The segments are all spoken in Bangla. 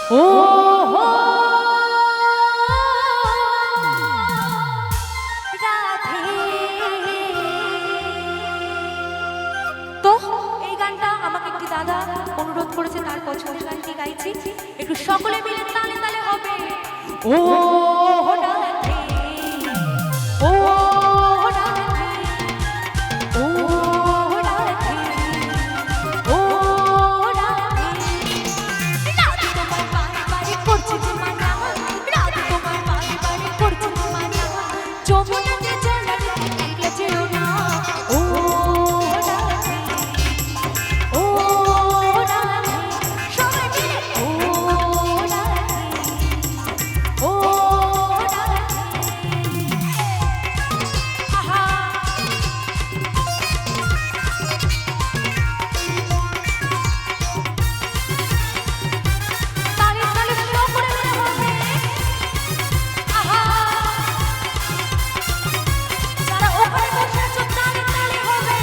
ও হো রাধে। তো এই গানটা আমাকে একটি দাদা অনুরোধ করেছে, তার পছন্দের গানটি গাইছি, একটু সকলে মিলে তালে তালে হবে। ও রাধে, ও রাধে, ও রাধে, ও রাধে। রাত তোমার বারে বারে করছে যে মানা, রাত তোমার বারে বারে করছে যে মানা, যমুনাতে জলাতে একলা যেও না। ও রাধে, ও রাধে, সবাই মিলে ও রাধে, ও রাধে। আহা তালে তালে সকলে মিলে হবে। আহা যারা ওখানে বসে আছো তালে তালে হবে।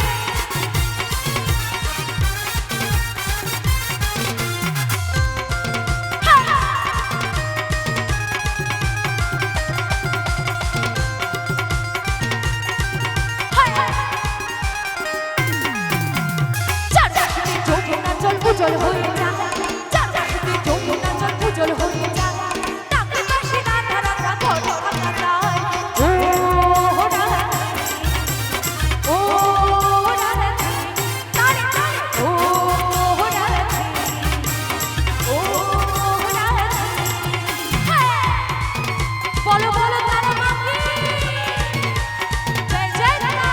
চারপাশে যমুনা জল উজ্জ্বল হয়ে যায়, চারপাশে যমুনা জল উজ্জ্বল হয়ে যায়, তাকে পাশে রাধা রাধা ঘরে থাকা যায়। ও রাধে, ও রাধে, তালে তালে ও রাধে, ও রাধে। হ্যাঁ, বলো বলো তারা মাকে জয় জয় তারা।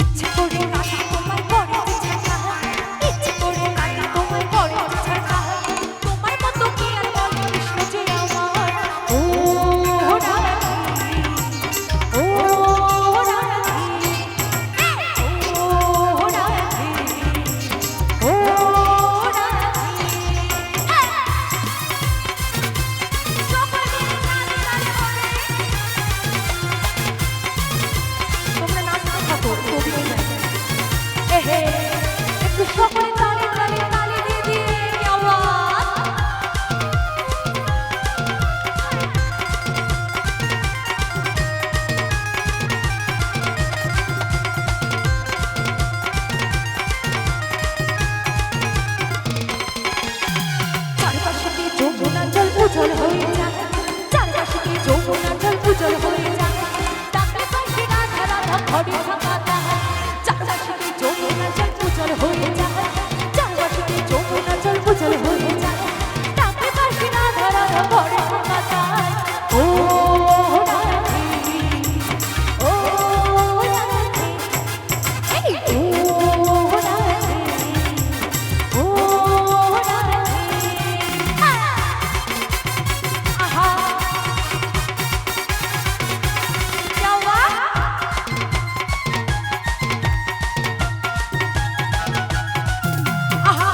ইচ্ছে করে কাটা তোমায় পড়েছে ছাড়া, ইচ্ছে করে কাটা তোমায় পড়েছে ছাড়া, তোমার মতো কি আর বলে কৃষ্ণ যে আমার। ও রাধে, ও রাধে, ও রাধে, ও রাধে। সকলে মিলে তালে তালে হবে। তোমরা নাচতে থাকো, তবুও নাই। এহে, একটু সকলে তালে তালে তালে দিয়ে দিয়ে কি আওয়াজ। চারপাশে কি যমুনা জল উজ্জ্বল হয়ে যায়, চারপাশে কি যমুনা জল উজ্জ্বল হয়ে যায়, তাকে পাশে রাধা রাধা ঘরে থাকা যায়। চারপাশে কি যমুনা জল উজ্জ্বল হয়ে যায়, চারপাশে কি যমুনা জল উজ্জ্বল হয়ে যায়, তাকে পাশে রাধা রাধা ঘরে থাকা যায়। ও রাধে, ও রাধে, এই ও রাধে, ও রাধে। আহা क्या हुआ? आहा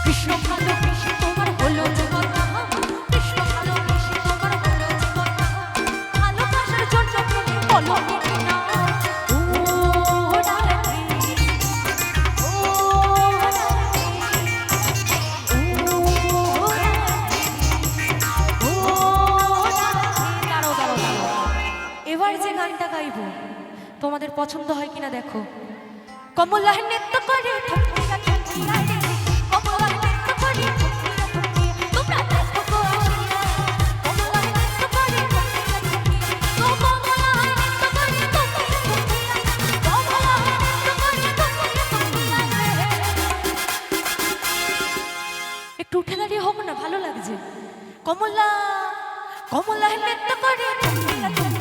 কৃষ্ণ ভালোবেসে তোমার হলো জীবন, কৃষ্ণ ভালোবেসে তোমার হলো জীবন, ভালোবাসার জন্য তুমি বলো না। ও রাধে, ও রাধে, ও রাধে, ও রাধে। দাঁড়াও দাঁড়াও দাঁড়াও, এবার যে গানটা গাইবো তোমাদের পছন্দ হয় কিনা দেখো। কমলার নৃত্য করে থমকিয়া থমকিয়া রে, কমলার নৃত্য করে থমকিয়া থমকিয়া, তোমরা দেখো গো আসিয়া। কমলার নৃত্য করে থমকিয়া থমকিয়া, তো কমলার নৃত্য করে থমকিয়া থমকিয়া, কমলার নৃত্য করে থমকিয়া থমকিয়া রে। একটু উঠে দাঁড়িয়ে হোক না, ভালো লাগছে। কমলা, কমলার নৃত্য করে থমকিয়া থমকিয়া।